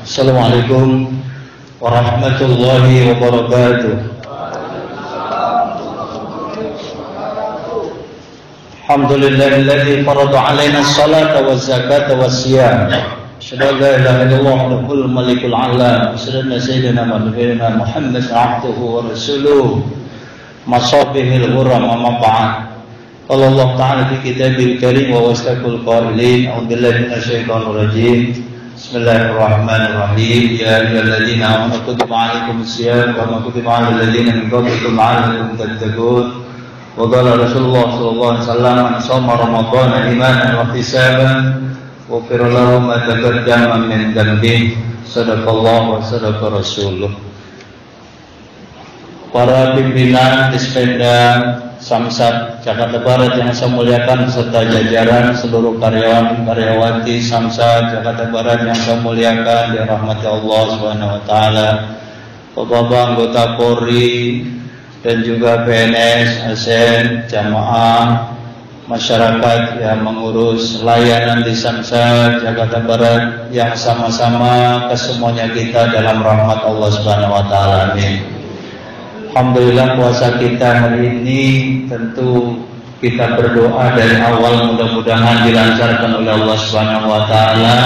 Assalamualaikum warahmatullahi wabarakatuh. Alhamdulillahilladzi farada 'alaina as-salata waz-zakata was-siyam. Asyhadu an la ilaha illallah wahdahu malikul 'alam. Asyhadu anna sayyidina Muhammad 'abduhu wa rasuluh. Masabihil ghuram amma ba'd. Qala Allah ta'ala fi kitabil karim wa wastaqul qailin a'udzu billahi minasyaitonir rajim. Bismillahirrahmanirrahim. Ya ayyuhalladzina amanu kutiba 'alaikumus shiyam kama kutiba 'alal ladzina min qablikum la'allakum tattaqun. Wa qala Rasulullah sallallahu alaihi wasallam man shoma ramadhana imanan wa ihtisaban ghufira lahu ma taqaddama min dhanbihi. Shadaqallahu wa sadaqa rasuluh. Para pimpinan Dispenda Samsat Jakarta Barat yang saya muliakan beserta jajaran seluruh karyawan-karyawati Samsat Jakarta Barat yang saya muliakan dirahmati Allah Subhanahu wa taala, Bapak anggota Polri dan juga PNS, ASN, jamaah, masyarakat yang mengurus layanan di Samsat Jakarta Barat yang sama-sama kesemuanya kita dalam rahmat Allah Subhanahu wa taala. Amin. Alhamdulillah puasa kita hari ini tentu kita berdoa dari awal mudah-mudahan dilancarkan oleh Allah Subhanahu wa taala,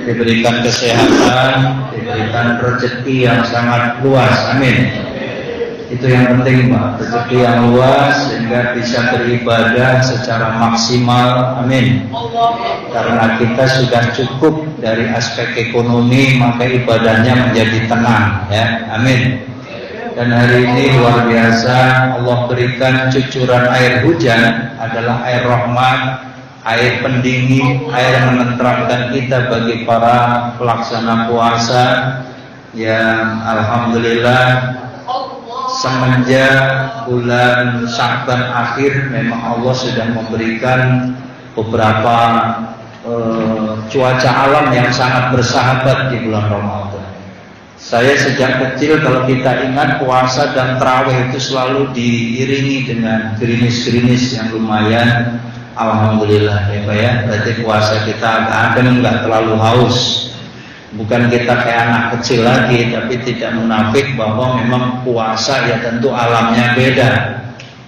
diberikan kesehatan, diberikan rezeki yang sangat luas. Amin. Itu yang penting, Pak, rezeki yang luas sehingga bisa beribadah secara maksimal. Amin. Karena kita sudah cukup dari aspek ekonomi, maka ibadahnya menjadi tenang, ya. Amin. Dan hari ini luar biasa Allah berikan cucuran air hujan adalah air rahmat, air pendingin, air menenteramkan kita bagi para pelaksana puasa yang alhamdulillah semenjak bulan Sya'ban akhir memang Allah sudah memberikan beberapa cuaca alam yang sangat bersahabat di bulan Ramadan. Saya sejak kecil kalau kita ingat puasa dan tarawih itu selalu diiringi dengan gerimis-gerimis yang lumayan. Alhamdulillah ya Pak ya. Berarti puasa kita agak adem, nggak terlalu haus. Bukan kita kayak anak kecil lagi, tapi tidak munafik bahwa memang puasa ya tentu alamnya beda.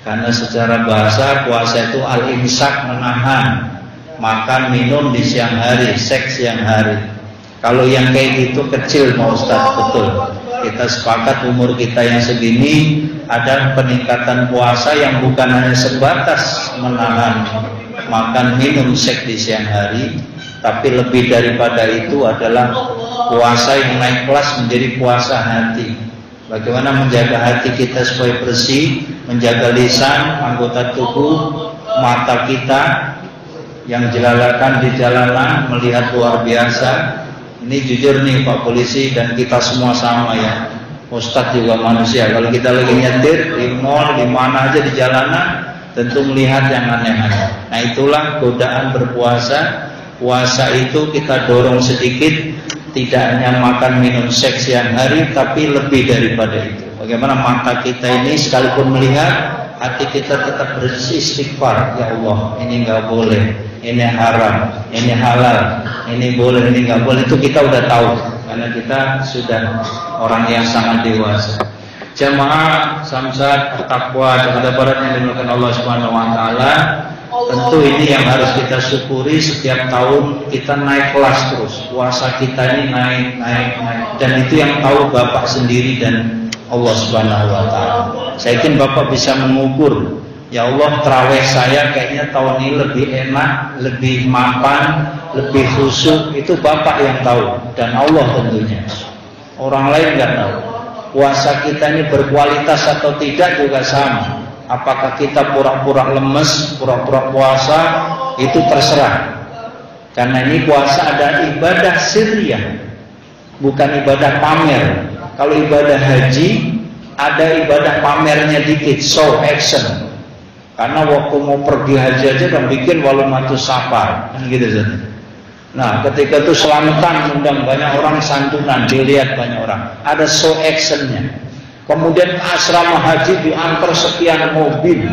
Karena secara bahasa puasa itu al-imsak, menahan makan minum di siang hari, seks siang hari. Kalau yang kayak gitu kecil Pak Ustadz, betul. Kita sepakat umur kita yang segini ada peningkatan puasa yang bukan hanya sebatas menahan makan minum seks di siang hari, tapi lebih daripada itu adalah puasa yang naik kelas menjadi puasa hati. Bagaimana menjaga hati kita supaya bersih, menjaga lisan, anggota tubuh, mata kita yang jelalatan di jalanan melihat luar biasa. Ini jujur nih Pak Polisi dan kita semua sama ya. Ustadz juga manusia. Kalau kita lagi nyetir di mall, di mana aja di jalanan, tentu melihat yang aneh-aneh. Nah itulah godaan berpuasa. Puasa itu kita dorong sedikit, tidak hanya makan minum seks siang hari, tapi lebih daripada itu. Bagaimana mata kita ini sekalipun melihat, hati kita tetap beristighfar. Ya Allah, ini nggak boleh, ini haram, ini halal, ini boleh, ini nggak boleh. Itu kita udah tahu karena kita sudah orang yang sangat dewasa. Jamaah Samsat Taqwa Jakarta Barat yang dimuliakan Allah Subhanahu wa taala, tentu ini yang harus kita syukuri. Setiap tahun kita naik kelas terus, puasa kita ini naik, dan itu yang tahu Bapak sendiri dan Allah Subhanahu wa taala. Saya yakin Bapak bisa mengukur, ya Allah, tarawih saya kayaknya tahun ini lebih enak, lebih mapan, lebih khusyuk. Itu Bapak yang tahu dan Allah tentunya. Orang lain nggak tahu. Puasa kita ini berkualitas atau tidak juga sama. Apakah kita pura-pura lemes, pura-pura puasa, itu terserah. Karena ini puasa ada ibadah sirriyah, bukan ibadah pamer. Kalau ibadah haji ada ibadah pamernya dikit, show action. Karena waktu mau pergi haji aja kan bikin walumatus safar, kan gitu saja. Nah, ketika itu selamatan undang banyak orang, santunan dilihat banyak orang, ada show actionnya. Kemudian asrama haji diantar sekian mobil.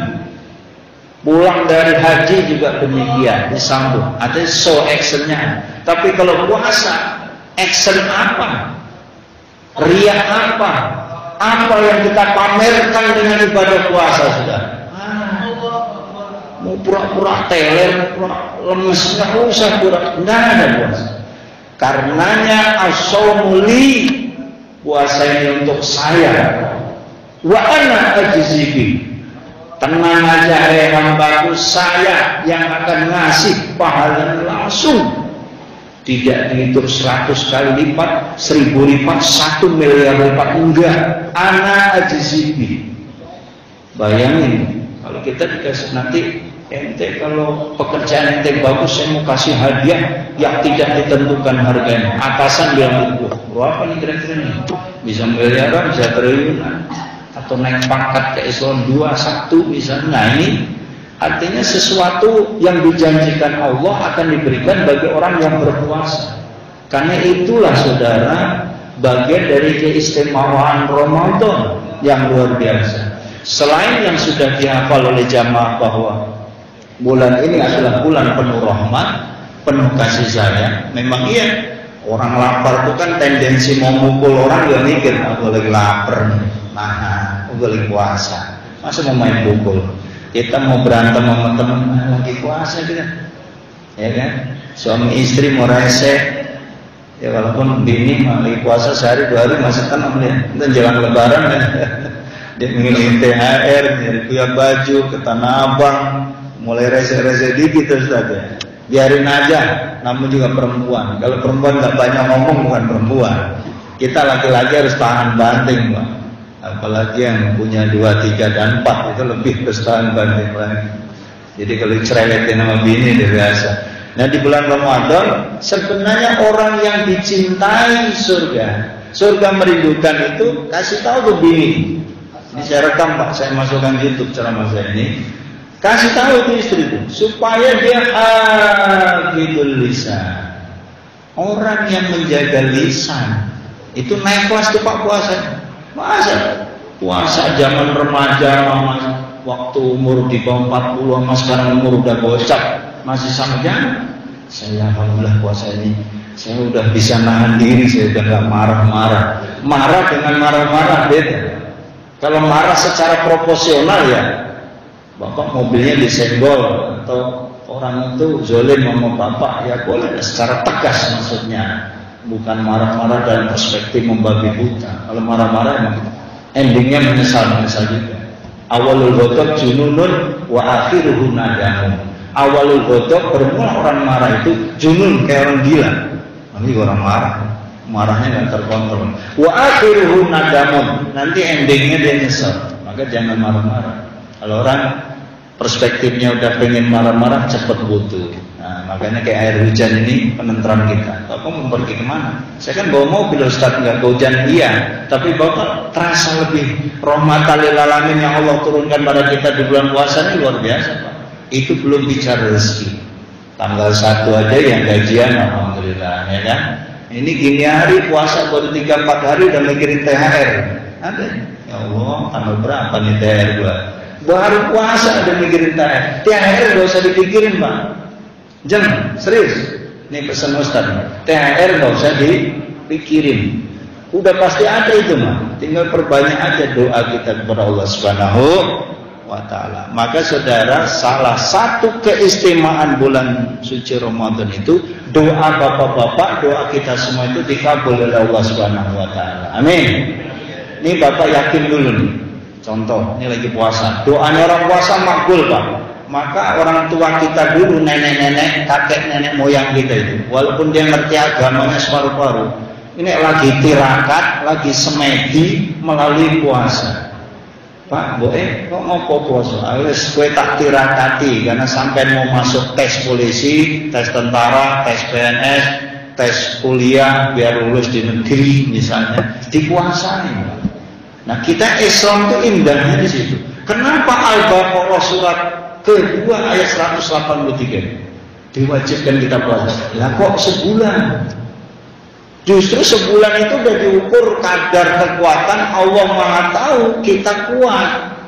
Pulang dari haji juga demikian, disambut. Ada show actionnya. Tapi kalau puasa Action apa? Riya apa? Apa yang kita pamerkan dengan ibadah puasa sudah? Mau pura-pura teler, pura lemes, nggak usah pura, nggak ada puasa. Karenanya as-shaumu li, puasa ini untuk saya. Wa ana ajzibi. Tenang aja hambaku, saya yang akan ngasih pahala langsung. Tidak dihitung 100 kali lipat, 1000 lipat, 1 miliar lipat, enggak. Ana ajzibi. Bayangin kalau kita dikasih nanti ente, kalau pekerjaan ente bagus, saya mau kasih hadiah yang tidak ditentukan harganya. Atasan bilang itu, berapa nih kira-kira nih? Bisa miliaran, bisa triliunan, atau naik pangkat ke eselon 2, 1 misalnya. Nah ini artinya sesuatu yang dijanjikan Allah akan diberikan bagi orang yang berpuasa. Karena itulah saudara, bagian dari keistimewaan Ramadan yang luar biasa. Selain yang sudah dihafal oleh jamaah bahwa bulan ini adalah bulan penuh rahmat, penuh kasih sayang. Memang iya, orang lapar itu kan tendensi mau mukul orang, dia mikir, aku lagi lapar nih, nah, aku lagi puasa, masa mau main pukul. Kita mau berantem sama teman, lagi puasa kita, ya kan? Suami istri mau rese, ya walaupun bini lagi puasa sehari 2 hari masih tenang dia. Dan jelang lebaran kan, dia ngilin THR, nyari kuyap baju ke Tanah Abang, mulai rese-rese dikit terus saja. Biarin aja, namun juga perempuan. Kalau perempuan nggak banyak ngomong bukan perempuan. Kita laki-laki harus tahan banting, Pak. Apalagi yang punya 2, 3, dan 4 itu lebih harus tahan banting lagi. Jadi kalau cereletin sama bini dia biasa. Nah di bulan Ramadan sebenarnya orang yang dicintai surga merindukan itu, kasih tahu ke bini. Ini saya rekam Pak, saya masukkan YouTube ceramah saya ini. Kasih tahu ke istri itu supaya dia hafidul lisan. Orang yang menjaga lisan itu naik kelas tuh Pak puasa. Puasa zaman remaja, waktu umur di bawah 40 sama sekarang umur udah gocap, masih sama jangan. Saya alhamdulillah puasa ini saya udah bisa nahan diri, saya udah gak marah-marah. Marah dengan marah-marah beda. Kalau marah secara proporsional ya, bapak mobilnya disenggol atau orang itu zolim sama bapak, ya boleh secara tegas maksudnya, bukan marah-marah dalam perspektif membabi buta. Kalau marah-marah emang endingnya menyesal juga. Awalul ghadab jununun wa akhiruhu nadamun. Awalul ghadab, bermula orang marah itu junun, kayak orang gila. Nanti orang marahnya nggak terkontrol. Wa akhiruhu nadamun, nanti endingnya dia nyesal. Maka jangan marah-marah. Kalau orang perspektifnya udah pengen marah-marah, cepet butuh. Nah, makanya kayak air hujan ini penenteram kita. Bapak mau pergi kemana? Saya kan bawa mobil Ustaz, nggak hujan iya, tapi Bapak terasa lebih rahmatan lil alamin yang Allah turunkan pada kita di bulan puasa ini luar biasa Pak. Itu belum bicara rezeki. Tanggal 1 aja yang gajian alhamdulillah, ya kan? Ini gini hari puasa baru 3-4 hari udah mikirin THR. Ada? Ya Allah, tanggal berapa nih THR gua? Baru puasa udah mikirin THR. THR gak usah dipikirin Pak. Jangan, serius. Ini pesan Ustaz. THR gak usah dipikirin. Udah pasti ada itu mah. Tinggal perbanyak aja doa kita kepada Allah Subhanahu wa ta'ala. Maka saudara, salah satu keistimewaan bulan suci Ramadan itu, doa bapak-bapak, doa kita semua itu dikabul oleh Allah Subhanahu wa ta'ala. Amin. Ini Bapak yakin dulu nih. Contoh, ini lagi puasa. Doanya orang puasa makbul Pak. Maka orang tua kita dulu, nenek-nenek, kakek nenek moyang kita itu, walaupun dia ngerti agamanya separuh-paruh, ini lagi tirakat, lagi semedi melalui puasa. Pak, kok ngopo puasa? Alis kue tak tirakati, karena sampai mau masuk tes polisi, tes tentara, tes PNS, tes kuliah biar lulus di negeri misalnya, dipuasain. Nah kita Islam itu indahnya di situ. Kenapa Al-Baqarah surat kedua ayat 183 diwajibkan kita puasa? Lah kok sebulan? Justru sebulan itu udah diukur kadar kekuatan. Allah Maha tahu kita kuat.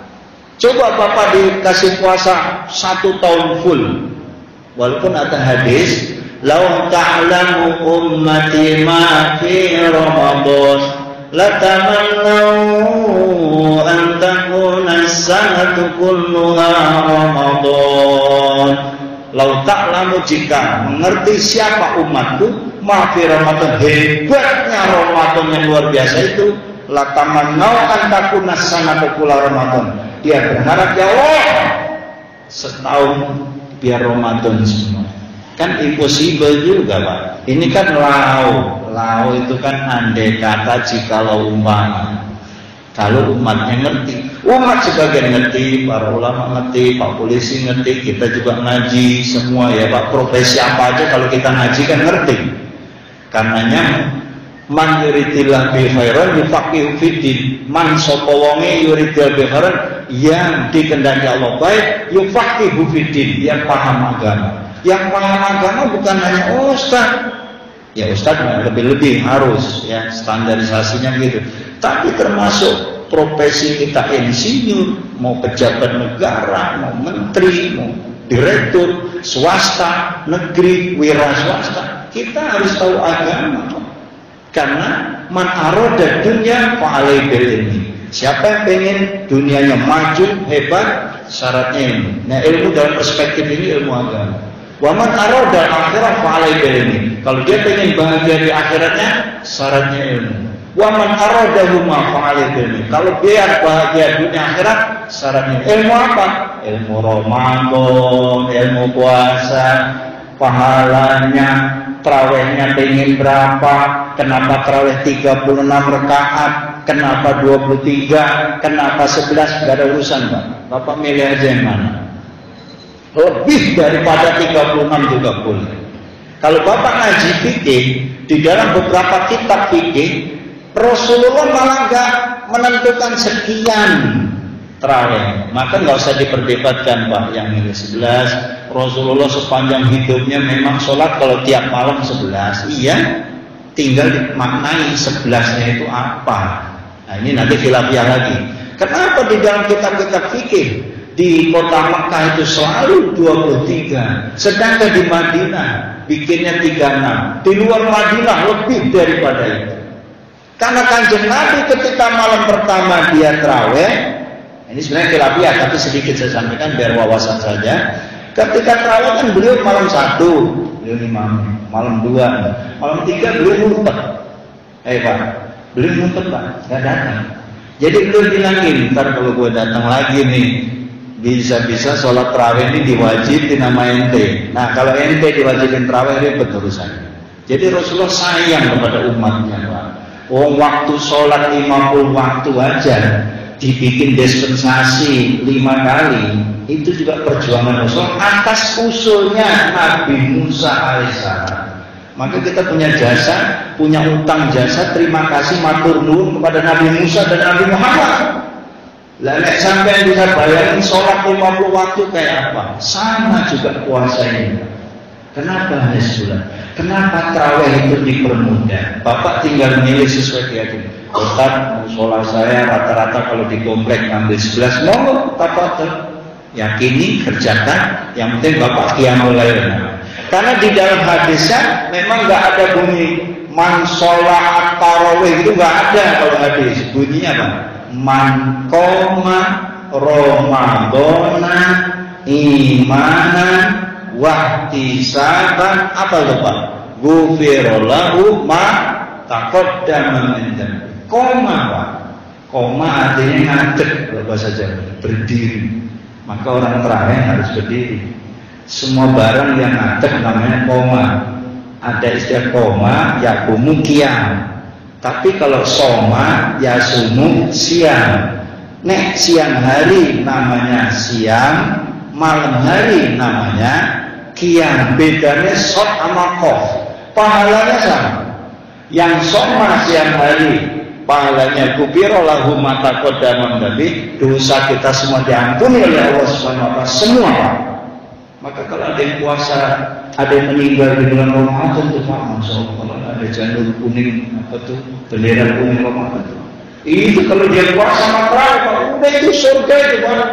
Coba Bapak dikasih puasa 1 tahun full, walaupun ada hadis Lau ta'lamu ummati ma fi Ramadan latamannau an takuna as-sanatu kulluha Ramadan. Lau ta'lamu, jika mengerti siapa umatku, ma fi Ramadan, hebatnya Ramadan yang luar biasa itu, latamannau an takuna as-sanatu kulluha Ramadan. Dia berharap, ya Allah, setahun biar Ramadan semua. Kan impossible juga, Pak. Ini kan lau itu kan andai kata jikalau umpama. Kalau umatnya ngerti, umat sebagian ngerti, para ulama ngerti, Pak Polisi ngerti, kita juga ngaji semua ya Pak. Profesi apa aja kalau kita ngaji kan ngerti. Karenanya man yuridillah bi khairan yufaqihu fiddin. Man sapa wonge yuridillah bi khairan, yang dikehendaki Allah baik, yufaqihu fiddin, yang paham agama. Yang paham agama bukan hanya ustaz. Ya ustaz lebih-lebih harus ya, standarisasinya gitu. Tapi termasuk profesi kita insinyur, mau pejabat negara, mau menteri, mau direktur swasta, negeri, wira swasta, kita harus tahu agama. Karena man aroda dunya fa'alai bil ilmi. Siapa yang pengen dunianya maju, hebat, syaratnya ilmu. Nah, ilmu dalam perspektif ini ilmu agama. Wa man aroda akhirah fa'alai bil ilmi. Kalau dia pengen bahagia di akhiratnya, syaratnya ilmu. Wa man aroda huma fa'alai bil ilmi. Kalau dia bahagia dunia akhirat, syaratnya ilmu apa? Ilmu Ramadan, ilmu puasa, pahalanya, tarawihnya pengen berapa, kenapa tarawih 36 rakaat, kenapa 23, kenapa 11, gak ada urusan Pak. Bapak milih aja yang mana. Lebih daripada 36 juga boleh. Kalau Bapak ngaji fikih, di dalam beberapa kitab fikih, Rasulullah malah gak menentukan sekian tarawih. Maka nggak usah diperdebatkan Pak, yang milih 11. Rasulullah sepanjang hidupnya memang sholat kalau tiap malam 11. Iya, tinggal dimaknai 11-nya itu apa. Nah ini nanti khilafiyah lagi. Kenapa di dalam kitab-kitab fikih di kota Mekah itu selalu 23, sedangkan di Madinah bikinnya 36, di luar Madinah lebih daripada itu. Karena Kanjeng Nabi ketika malam pertama dia tarawih, ini sebenarnya khilafiyah tapi sedikit saya sampaikan biar wawasan saja. Ketika tarawih kan beliau malam 1, beliau imam, malam 2, malam 3 beliau ngumpet. Pak, beliau ngumpet Pak, nggak datang. Jadi beliau bilangin, ntar kalau gue datang lagi nih, bisa-bisa sholat tarawih ini diwajibin nama ente. Nah kalau ente diwajibin tarawih ribet urusannya. Jadi Rasulullah sayang kepada umatnya Pak. Waktu sholat 50 waktu aja dibikin dispensasi 5 kali, itu juga perjuangan Rasul atas usulnya Nabi Musa alaihissalam. Maka kita punya jasa, punya utang jasa, terima kasih matur nuwun kepada Nabi Musa dan Nabi Muhammad. Lalu sampai bisa bayangin sholat 50 waktu kayak apa? Sama juga puasanya. Kenapa hanya sebulan? Kenapa tarawih itu dipermudah? Bapak tinggal milih sesuai keyakinan. Ustaz, sholat saya rata-rata kalau di komplek ambil 11, mau apa-apa yakini, kerjakan, yang penting Bapak qiyamul lail. Karena di dalam hadisnya memang nggak ada bunyi man sholat tarawih, itu nggak ada kalau hadis. Bunyinya apa? Man qoma ramadhana imanan wahtisaban, apa itu Pak? Ghufirallahu ma taqaddama min dzambi. Koma Pak, koma artinya ngadeg kalau bahasa Jawa, berdiri. Maka orang terakhir harus berdiri. Semua barang yang ngadeg namanya koma. Ada istilah koma, yakumu qiyam. Tapi kalau soma, yasumu siang. Nek siang hari namanya siang, malam hari namanya qiyam. Bedanya shot sama qaf. Pahalanya sama. Yang soma siang hari, pahalanya kubiro lahu mata kodamam dari dosa kita semua diampuni oleh Allah Subhanahu wa Ta'ala semua. Maka kalau ada yang puasa, ada yang meninggal di bulan Ramadan itu Pak, Masya Allah, ada janur kuning apa tuh, bendera kuning Ramadan itu kalau dia puasa maka udah itu surga itu Pak.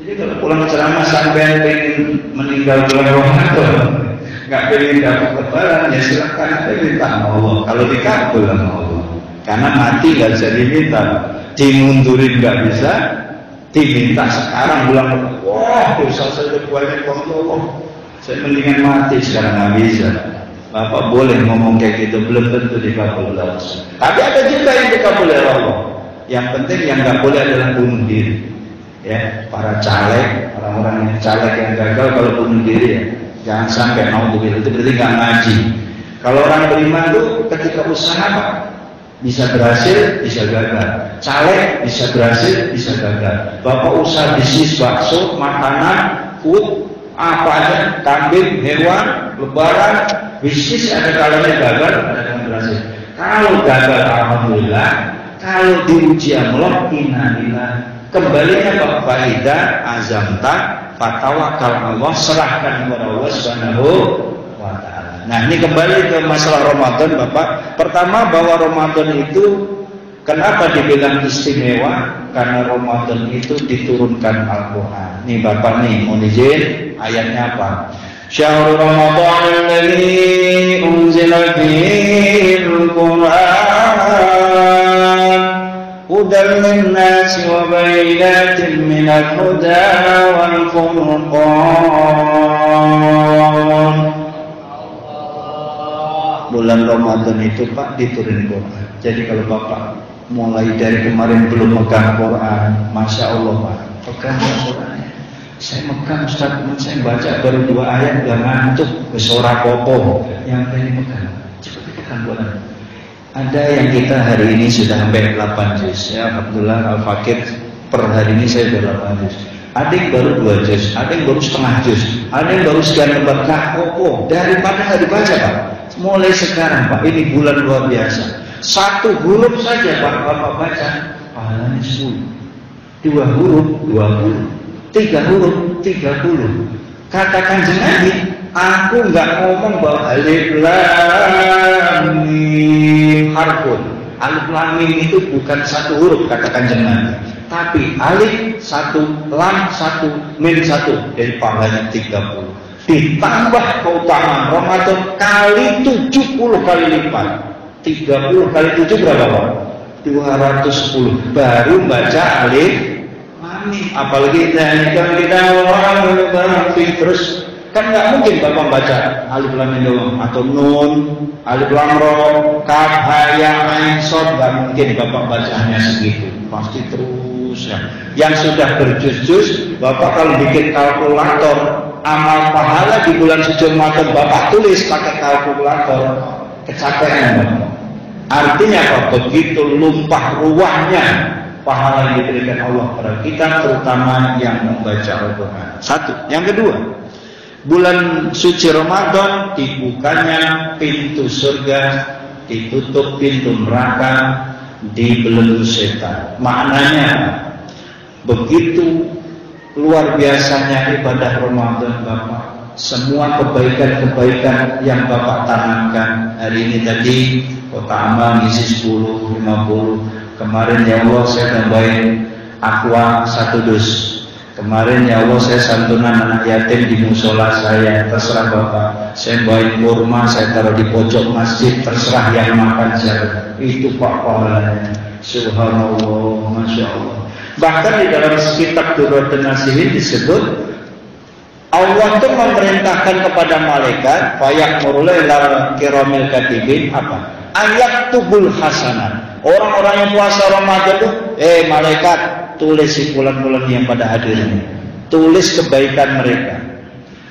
Jadi kalau pulang ceramah sampai pengen meninggal bulan Ramadan, nggak pengen dapat lebaran ya silakan aja minta sama Allah. Kalau dikabul sama Allah. Karena mati nggak bisa diminta, dimundurin nggak bisa, diminta sekarang bilang, wah dosa saya banyak Allah, saya mendingan mati sekarang nggak bisa. Bapak boleh ngomong kayak gitu, belum tentu dikabul Allah. Tapi ada juga yang dikabul oleh Allah. Yang penting yang nggak boleh adalah bunuh diri. Ya, para caleg, orang-orang yang caleg yang gagal kalau bunuh diri ya, jangan sampai mau begitu, itu berarti nggak ngaji. Kalau orang beriman itu ketika usaha apa? Bisa berhasil, bisa gagal. Caleg bisa berhasil, bisa gagal. Bapak usaha bisnis bakso, makanan, food, apa aja, kambing, hewan, lebaran, bisnis ada kalanya gagal, ada yang berhasil. Kalau gagal, alhamdulillah. Kalau diuji Allah, innalillah. Kembalinya Bapak Faidah, azamta, fatawakal Allah, serahkan kepada Allah Subhanahu wa ta'ala. Nah, ini kembali ke masalah Ramadan, Bapak. Pertama, bahwa Ramadan itu kenapa dibilang istimewa? Karena Ramadan itu diturunkan Al-Quran. Nih Bapak nih, mohon izin, ayatnya apa? Syahrul Ramadan alladzi unzila fihi al-Quran hudan lin-nasi wa bayyinatin minal huda wal furqan. Bulan Ramadan itu Pak diturunin Quran. Jadi kalau Bapak mulai dari kemarin belum megang Quran, Masya Allah Pak, pegang Quran. Saya megang Ustaz, saya baca baru 2 ayat udah ngantuk, besora kokoh. Yang ini megang, cepat pegang Quran. Ada yang kita hari ini sudah sampai 8 juz. Ya Alhamdulillah Al-Fakir per hari ini saya sudah 8 juz. Ada yang baru 2 juz, ada yang baru setengah juz, ada yang baru sekian lembar. Nah kokoh, daripada nggak dibaca Pak. Mulai sekarang Pak, ini bulan luar biasa. 1 huruf saja Pak, Bapak baca, pahalanya 10. 2 huruf, 20. 3 huruf, 30. Katakan Nabi, aku nggak ngomong bahwa alif lam mim harfun. Alif lam mim itu bukan 1 huruf, katakan Nabi. Tapi alif 1, lam 1, mim 1, jadi pahalanya 30. Ditambah keutamaan Ramadan kali 70 kali lipat. 30 kali 7 berapa Pak? 210. Baru baca alif lam mim. Apalagi dari kita orang terus kan nggak mungkin Bapak baca alif lam mim doang atau nun, alif lam ro, kaf, ha, ya, ain, shad, nggak mungkin Bapak bacanya segitu. Pasti terus ya. Yang sudah berjuz-juz, Bapak kalau bikin kalkulator amal pahala di bulan suci Ramadan Bapak tulis pakai kalkulator, kecapean Bapak. Artinya apa? Begitu lumpah ruahnya pahala yang diberikan Allah kepada kita, terutama yang membaca Al-Quran. 1. Yang kedua, bulan suci Ramadan dibukanya pintu surga, ditutup pintu neraka, dibelenggu setan. Maknanya begitu luar biasanya ibadah Ramadan Bapak. Semua kebaikan-kebaikan yang Bapak tanamkan hari ini tadi, kota amal ngisi 10, 50. Kemarin ya Allah saya tambahin aqua 1 dus. Kemarin ya Allah saya santunan anak yatim di musola saya. Terserah Bapak. Saya bawain kurma, saya taruh di pojok masjid. Terserah yang makan siapa. Itu Pak pahalanya. Subhanallah, Masya Allah. Bahkan di dalam kitab Durratun Nasihin disebut Allah itu memerintahkan kepada malaikat fayak murulai kiramil katibin apa? Ayat tubul hasanat. Orang-orang yang puasa Ramadan itu, malaikat tulis si bulan-bulan yang pada hadir ini. Tulis kebaikan mereka.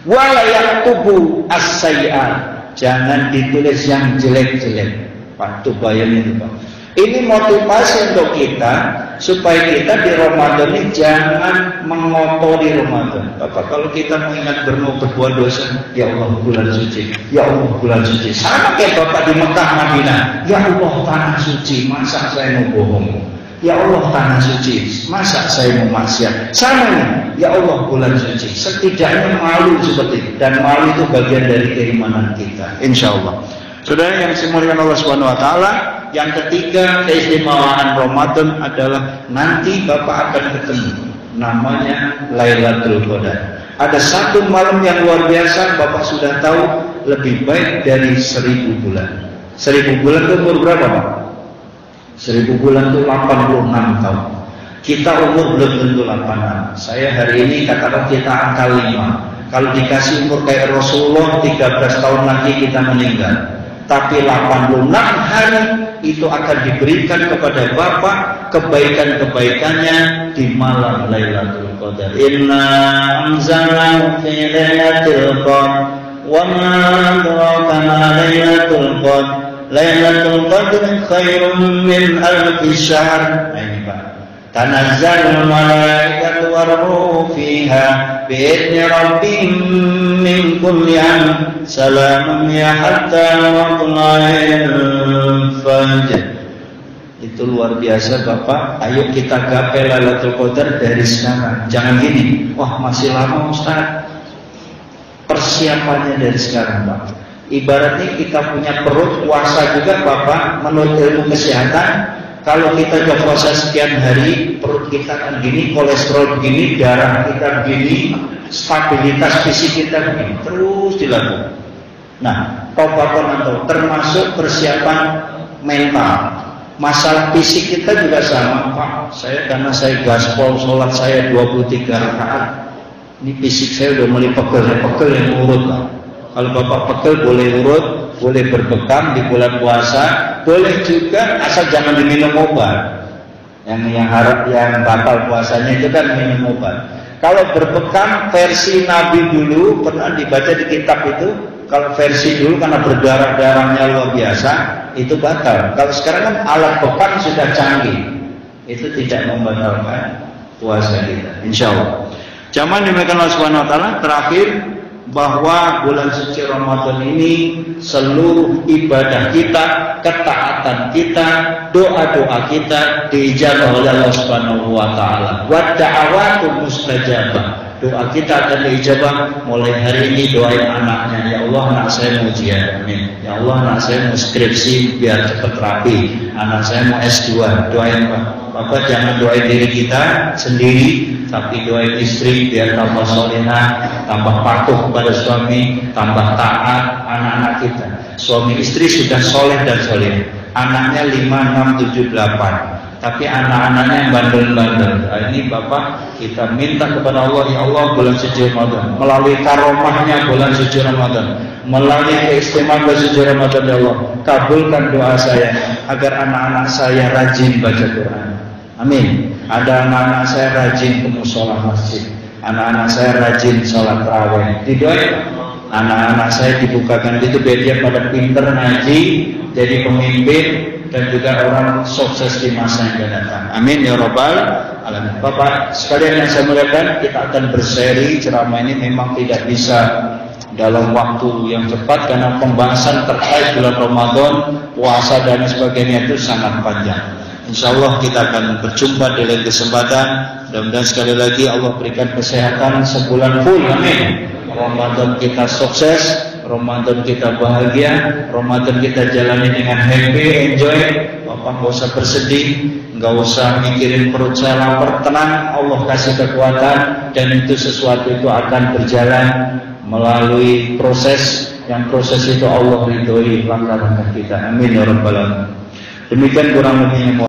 Wala yaktubu as-sayyi'at. Jangan ditulis yang jelek-jelek. Pak, tuh bayangin Pak. Ini motivasi untuk kita supaya kita di Ramadan ini jangan mengotori Ramadan. Bapak, kalau kita mengingat berbuat dosa, ya Allah bulan suci, ya Allah bulan suci. Sama kayak Bapak di Mekah Madinah, ya Allah tanah suci, masa saya mau bohong? Ya Allah tanah suci, masa saya mau maksiat? Sama nih, ya Allah bulan suci. Setidaknya malu seperti itu, dan malu itu bagian dari keimanan kita. Insya Allah. Saudara yang dimuliakan Allah Subhanahu Wa Taala. Yang ketiga, keistimewaan Ramadan adalah nanti Bapak akan ketemu namanya Lailatul Qadar. Ada satu malam yang luar biasa, Bapak sudah tahu, lebih baik dari 1000 bulan. 1000 bulan itu umur berapa, Pak? 1000 bulan itu 86 tahun. Kita umur belum tentu 86. Saya hari ini katakan kita angka 5. Kalau dikasih umur kayak Rasulullah, 13 tahun lagi kita meninggal. Tapi 86 hari itu akan diberikan kepada Bapak kebaikan-kebaikannya di malam Lailatul Qadar. Inna anzalnahu fi lailatul qadar wa ma adraka ma lailatul qadar. Lailatul Qadr khairun min alfi syahr. Nah ini Pak. Tanazzalul malaikatu war-ruhu fiha bi'izni rabbihim min kulli amr. Salamun ya hatta matla'il fajr. Itu luar biasa Bapak. Ayo kita gapai Lailatul Qadar dari sekarang. Jangan gini, wah masih lama Ustaz. Persiapannya dari sekarang Pak. Ibaratnya kita punya perut puasa juga Bapak, menurut ilmu kesehatan. Kalau kita sudah puasa sekian hari, perut kita kan gini, kolesterol begini, darah kita begini, stabilitas fisik kita begini, terus dilakukan. Nah, Bapak termasuk persiapan mental. Masalah fisik kita juga sama Pak. Karena saya gaspol, sholat saya 23 rakaat. Ini fisik saya udah mulai pegel yang urut Pak. Kalau Bapak pegel boleh urut, boleh berbekam di bulan puasa, boleh juga asal jangan diminum obat. Yang batal puasanya itu kan minum obat. Kalau berbekam versi Nabi dulu pernah dibaca di kitab itu, kalau versi dulu karena berdarah-darahnya luar biasa itu batal. Kalau sekarang kan alat bekam sudah canggih, itu tidak membatalkan puasa kita. Insya Allah. Zaman demikian Allah Subhanahu Wa Taala. Terakhir, bahwa bulan suci Ramadan ini seluruh ibadah kita, ketaatan kita, doa-doa kita diijabah oleh Allah Subhanahu wa taala. Wa da'awatu mustajabah. Doa kita akan diijabah. Mulai hari ini doain anaknya, ya Allah anak saya mau ujian, amin. Ya Allah anak saya mau skripsi biar cepat rapi. Anak saya mau S2, doain Pak. Bapak jangan doain diri kita sendiri, tapi doain istri biar tambah solehah, tambah patuh kepada suami, tambah taat anak-anak kita. Suami istri sudah soleh dan soleh, anaknya 5, 6, 7, 8, tapi anak-anaknya yang bandel-bandel. Nah, ini Bapak kita minta kepada Allah, ya Allah bulan suci Ramadan, melalui karomahnya bulan suci Ramadan, melalui keistimewaan bulan suci Ramadan, ya Allah kabulkan doa saya agar anak-anak saya rajin baca Quran. Amin. Ada anak-anak saya rajin ke mushola masjid, anak-anak saya rajin sholat tarawih. Didoain anak-anak saya dibukakan itu biar dia pada pinter ngaji, jadi pemimpin dan juga orang sukses di masa yang akan datang. Amin ya rabbal alamin. Bapak sekalian yang saya muliakan, kita akan berseri ceramah ini memang tidak bisa dalam waktu yang cepat karena pembahasan terkait bulan Ramadan, puasa dan sebagainya itu sangat panjang. Insya Allah kita akan berjumpa di lain kesempatan. Mudah-mudahan sekali lagi Allah berikan kesehatan sebulan full. Amin. Ramadan kita sukses, Ramadan kita bahagia, Ramadan kita jalani dengan happy, enjoy. Bapak nggak usah bersedih, nggak usah mikirin perut saya lapar, tenang. Allah kasih kekuatan dan itu sesuatu itu akan berjalan melalui proses yang proses itu Allah ridhoi langkah-langkah kita. Amin ya rabbal alamin. Demikian kurang lebihnya.